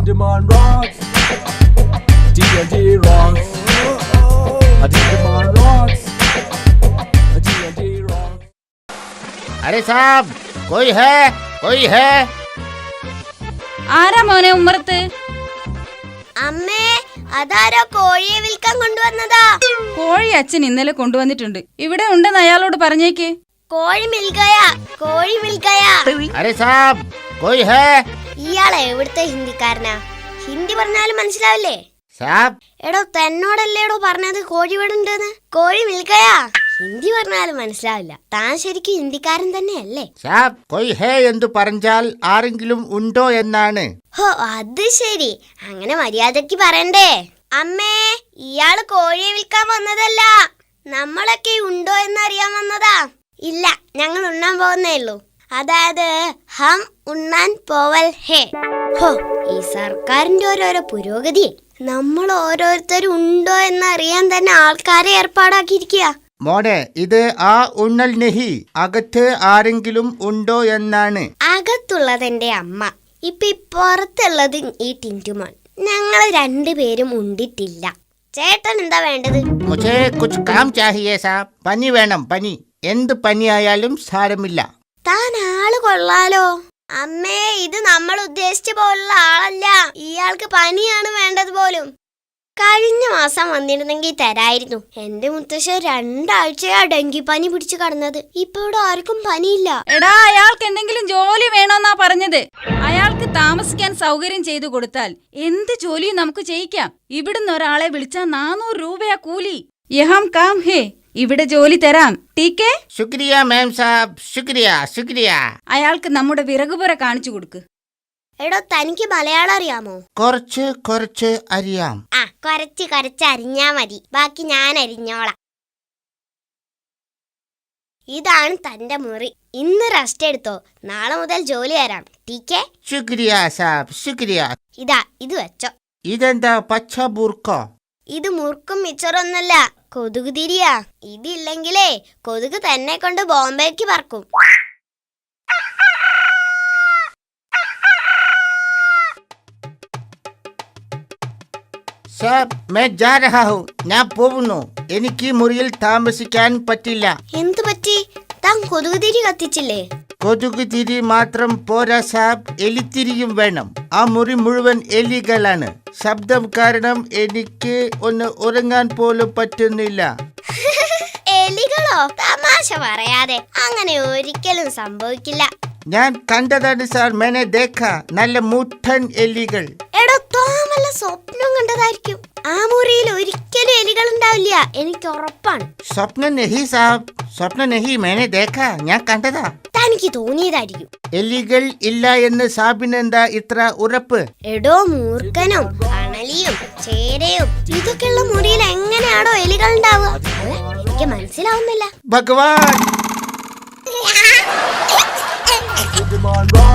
Digimon rocks. D&D rocks. A Digimon rocks. A D&D rocks. अरे साहब कोई है कोई है ആരാ മോനെ ഉമ്മറത്ത്? അമ്മേ, അതാരോ കോഴിയെ വിൽക്കാൻ കൊണ്ടുവന്നതാ. കോഴി അച്ഛൻ ഇന്നലെ കൊണ്ടുവന്നിട്ടുണ്ട്. ഇവിടെ ഉണ്ടെന്ന് അയാളോട് പറഞ്ഞേക്ക്. കോഴി മിൽഗയാ, കോഴി മിൽഗയാ. अरे साहब कोई है ഇയാളെ എവിടുത്തെ ഹിന്ദിക്കാരനാ? ഹിന്ദി പറഞ്ഞാലും മനസ്സിലാവില്ലേ? साहब എടോ, തന്നോടല്ലേടോ പറഞ്ഞത് കോഴി ഇവിടെ ഉണ്ടെന്ന്. കോഴി മിൽഗയാ. ഹിന്ദി പറഞ്ഞാലും മനസ്സിലാവില്ല. താൻ ശരിക്കും ഹിന്ദിക്കാരൻ തന്നെയല്ലേ? साहब कोई है എന്ന് പറഞ്ഞാൽ ആരെങ്കിലും ഉണ്ടോ എന്നാണ്. ഹോ, അത് ശരി. അങ്ങനെ മര്യാദക്ക് പറയണ്ടേ? അമ്മേ, ഇയാള് കോഴിയെ വിൽക്കാൻ വന്നതല്ല. നമ്മളൊക്കെ ഉണ്ടോ എന്നറിയാൻ വന്നതാ. ഇല്ല, ഞങ്ങൾ ഉണ്ണാൻ പോകുന്നേ ഉള്ളൂ. അതായത് ഹം ഉണ്ണാൻ പോവൽ ഹേ. ഹോ, ഈ സർക്കാരിന്റെ ഓരോരോ പുരോഗതി. നമ്മൾ ഓരോരുത്തരും ഉണ്ടോ എന്നറിയാൻ തന്നെ ആൾക്കാരെ ഏർപ്പാടാക്കിയിരിക്കുക. മോനെ ഇത് ആ ഉണ്ണൽ നെഹി, അകത്ത് ആരെങ്കിലും ഉണ്ടോ എന്നാണ്. അകത്തുള്ളത് എന്റെ അമ്മ. ഇപ്പൊ പുറത്തുള്ളത് ഈ ടിന്റുമോൻ. ഞങ്ങൾ രണ്ടുപേരും ഉണ്ടിട്ടില്ല. ചേട്ടൻ എന്താ വേണ്ടത്? മുझे कुछ काम चाहिए साहब. പനി വേണം, പനി. എന്ത് പനിയായാലും സാരമില്ല. താൻ ആള് കൊള്ളാലോ. അമ്മേ, ഇത് നമ്മൾ ഉദ്ദേശിച്ച പോലുള്ള ആളല്ല. ഇയാൾക്ക് പനിയാണ് വേണ്ടത് പോലും. കഴിഞ്ഞ മാസം വന്നിരുന്നെങ്കിൽ തരായിരുന്നു. എന്റെ മുത്തശ്ശൻ 2 ആഴ്ചയാ ഡെങ്കിപ്പനി പിടിച്ചു കടന്നത്. ഇപ്പൊ ഇവിടെ ആർക്കും പനിയില്ല. എടാ, അയാൾക്ക് എന്തെങ്കിലും ജോലി വേണമെന്നാ പറഞ്ഞത്. അയാൾക്ക് താമസിക്കാൻ സൗകര്യം ചെയ്തു കൊടുത്താൽ എന്ത് ജോലിയും നമുക്ക് ചെയ്യിക്കാം. ഇവിടുന്ന് ഒരാളെ വിളിച്ചാൽ 400 രൂപയാ കൂലി. യഹാം കാം ഹേ, ഇവിടെ ജോലി തരാം. ടീക്കേ? ശുക്രിയ മാം സാബ്, ശുക്രിയ ശുക്രിയ. അയാൾക്ക് നമ്മുടെ വിറകുപുര കാണിച്ചു കൊടുക്ക്. എടോ, തനിക്ക് മലയാളം അറിയാമോ? കുറച്ച് കുറച്ച് അറിയാം. ആ, കുറച്ച് അരിഞ്ഞാ മതി. ബാക്കി ഞാൻ അരിഞ്ഞോളാം. ഇതാണ് തന്റെ മുറി. ഇന്ന് റെസ്റ്റ് എടുത്തോ. നാളെ മുതൽ ജോലി തരാം. ടീക്കേ? ശുക്രിയ സാബ്, ശുക്രിയ. ഇതാ, ഇത് വെച്ചോ. ഇതെന്താ പച്ച ബുർക്കോ? ഇത് മുറുക്കും മിച്ചറൊന്നല്ല, കൊതുക് തിരിയാ. ഇതില്ലെങ്കിലേ കൊതുക് തന്നെ കൊണ്ട് ബോംബേക്ക് പറക്കും. സാബ് मैं जा रहा हूं. ഞാൻ പോകുന്നു. എനിക്ക് ഈ മുറിയിൽ താമസിക്കാൻ പറ്റില്ല. എന്തു പറ്റി? താൻ കൊതുക് തിരി കത്തിച്ചില്ലേ? കൊതുക് തിരി മാത്രം പോരാ സാബ്, എലിത്തിരിയും വേണം. ആ മുറി മുഴുവൻ എലികളാണ്. ശബ്ദം കാരണം എനിക്ക് ഒന്ന് ഉറങ്ങാൻ പോലും പറ്റുന്നില്ല. എലികളോ? തമാശ പറയാതെ. അങ്ങനെ ഒരിക്കലും സംഭവിക്കില്ല. ഞാൻ കണ്ടതാണ് സാർ, മേനെ ദേഖ. നല്ല മുട്ടൻ എലികൾ. എടോ, താൻ വല്ല സ്വപ്നം കണ്ടതായിരിക്കും. ആ മുറിയിൽ ഒരിക്കലും എലികൾ ഉണ്ടാവില്ല, എനിക്ക് ഉറപ്പാണ്. സ്വപ്നം നെഹി സാബ്, സ്വപ്നം നെഹി, മേനെ ദേഖ. ഞാൻ കണ്ടതാ. തനിക്ക് തോന്നിയതായിരിക്കും. എലികൾ ഇല്ല എന്ന് സാബിനെന്താ ഇത്ര ഉറപ്പ്? എടോ മൂർഖനും അണലിയും ചേരയും ഇതൊക്കെയുള്ള മുറിയിൽ എങ്ങനെയാണോ എലികൾ ഉണ്ടാവുക? എനിക്ക് മനസ്സിലാവുന്നില്ല. ഭഗവാൻ. Digimon rocks.